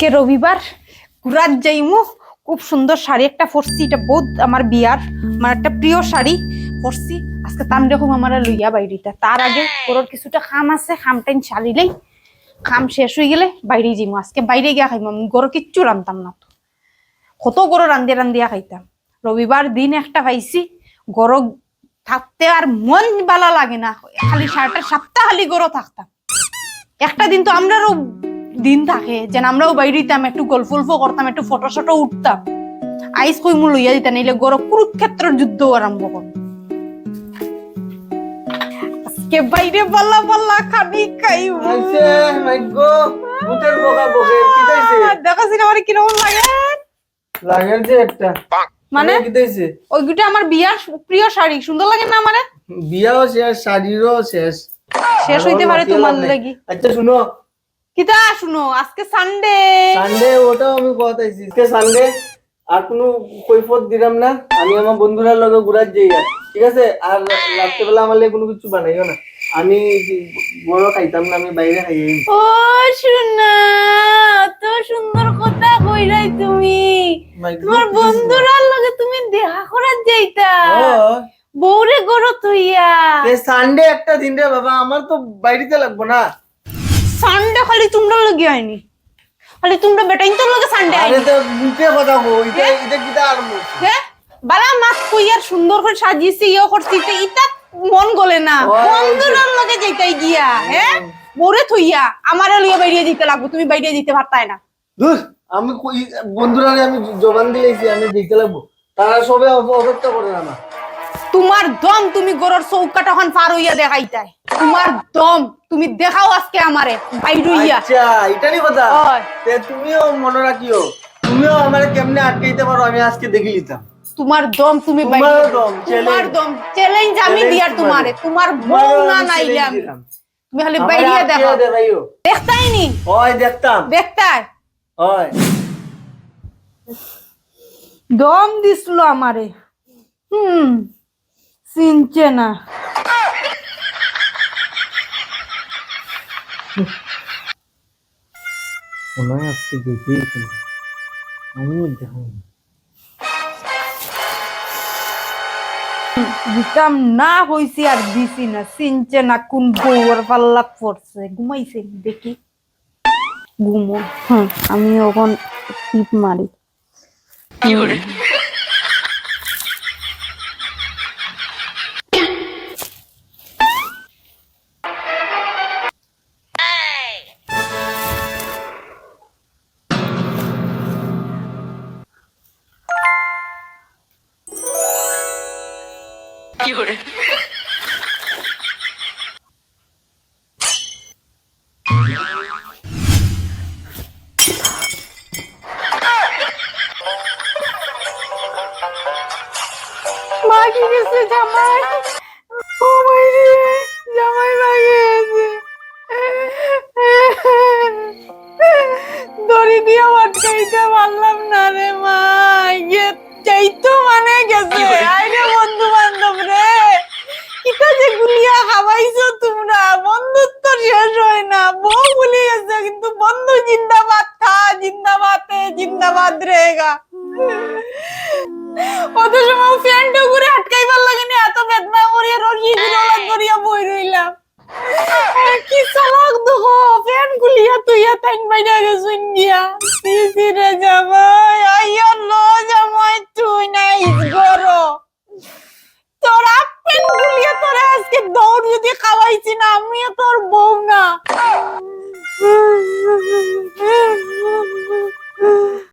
আজকে রবিবার ঘুরার যাইমু। খুব সুন্দর শাড়ি একটা পরছি, এটা বহুত আমার বিয়ার, আমার একটা প্রিয় শাড়ি পরছি। আজকে তান রকম আমার লইয়া বাইরেটা, তার আগে ওর কিছুটা কাম আছে, কামটাইন সারিলেই কাম শেষ হয়ে গেলে বাইরে যাইমু। আজকে বাইরে গিয়া খাইম, আমি গরো কিচ্ছু রান্তাম না, তো কত গরো রান্দিয়া রান্দিয়া খাইতাম। রবিবার দিন একটা পাইছি, গরো থাকতে আর মন বালা লাগে না, খালি সারাটা সপ্তাহ খালি গরো থাকতাম। একটা দিন তো আমরাও দিন থাকে যেন আমরাও বাইরে দিতাম, একটু গল্প করতাম, একটু ফটো শটো উঠতাম। আইস কই মু লইয়া দিতাম, নাইলে গরো কুরুক্ষেত্রের যুদ্ধ আরম্ভ করব। আজকে বাইরে পাল্লা পাল্লা খাবি খাইব। আইছে মাইগো ভূতের বগা বগে কি কইছে দেখাছি না আমারে কিরকম লাগে, লাগের যে একটা মানে কি কইছে ওইগুটা আমার বিয়ার প্রিয় শাড়ি, সুন্দর লাগে না আমারে? বিয়াও শেষ শাড়িরও শেষ শেষ হইতে পারে তোমার লাগি। আচ্ছা শুনো, কিতা শুনো, আজকে সানডে। সানডে ওটাও আমি কথাইছি, আজকে সানডে আর কোনো কৈফত দিলাম না। আমি আমার বন্ধুরা লগে ঘুরার যাই, ঠিক আছে? আর রাত্রেবেলা আমার লাগে কোনো কিছু বানাইও না, আমি বড় খাইতাম না, আমি বাইরে খাই। ও শোনা, তো সুন্দর কথা কইরাই তুমি। তোমার বন্ধুরার লগে তুমি দেখা করার যাইতা, বউরে গরো তুইয়া। সানডে একটা দিন রে বাবা, আমার তো বাইরেতে লাগবো না। সানডে খালি তোমরা লগে আইনি, খালি তোমরা বেটাইন তোর লগে সানডে আইনি। আরে তো মুখে কথা কই, এটা কিটা আর মুখ হ্যাঁ বালা মাছ কইয়ার সুন্দর করে সাজিয়েছি, ইয়ে করছি, তো ইটা মন গলে না। বন্ধুরার লগে যাইতাই গিয়া, হ্যাঁ বউরে থইয়া আমারে লইয়া বাইরে দিতে লাগবো, তুমি বাইরে দিতে পারতাই না। ধুর, আমি বন্ধুরা আমি জবান দিয়েছি, আমি দিতে লাগবো, তারা সবে অপেক্ষা করে না। তোমার দম, তুমি গরর চৌকাটা এখন পার হইয়া দেখাইতাই, তোমার দম তুমি দেখাও আজকে আমারে বাইরে হইয়া। আচ্ছা এটারই কথা, তুমিও মনে রাখিও, তুমিও আমারে কেমনে আটকাইতে পারো আমি আজকে দেখে নিতাম। তোমার দম তুমি বাইরে, তোমার দম চ্যালেঞ্জ আমি দিয়ার তোমারে, তোমার বউ না নাইলাম, তুমি খালি বাইরে দেখাও। দেখতাই নি ওই দেখতাম, দেখতাই ওই দম দিছিল আমারে, চিনছে না। মনে আজকে দেখি আমি দেখো দিতাম না, হইছি আর দিছি না, চিনছে না কোন বউর পাল্লা পড়ছে। ঘুমাইছে দেখি, ঘুমো। আমি ওখান টিপ মারি। মাগি গেছে জামাই, ও মাই রে, জামাই মাগি গেছে। দড়ি দিয়ে আটকাইতে পারলাম না রে মা, চাইতো মানে গেছে। আইরে বন্ধু বান্ধব রে, কিতা যে গুলিয়া খাওয়াইছো তোমরা, বন্ধুত্ব শেষ হয় না। বউ ভুলে গেছে কিন্তু বন্ধু জিন্দাবাদ, থা জিন্দাবাদ, জিন্দাবাদ রেগা। অত সময় ফ্যানটা ঘুরে আটকাইবার লাগে না, এত বেদনা করিয়া রশি করিয়া বই রইলাম। কি চালাক দেখো, ফ্যান গুলিয়া তুইয়া তাইন বাইরে গেছুন গিয়া। সিসি রে জামাই, আইয়া লো জামাই, তুই নাই গরো তোর আপেন গুলিয়া তোরা আজকে দৌড় যদি খাওয়াইছি না, আমিও তোর বউ না।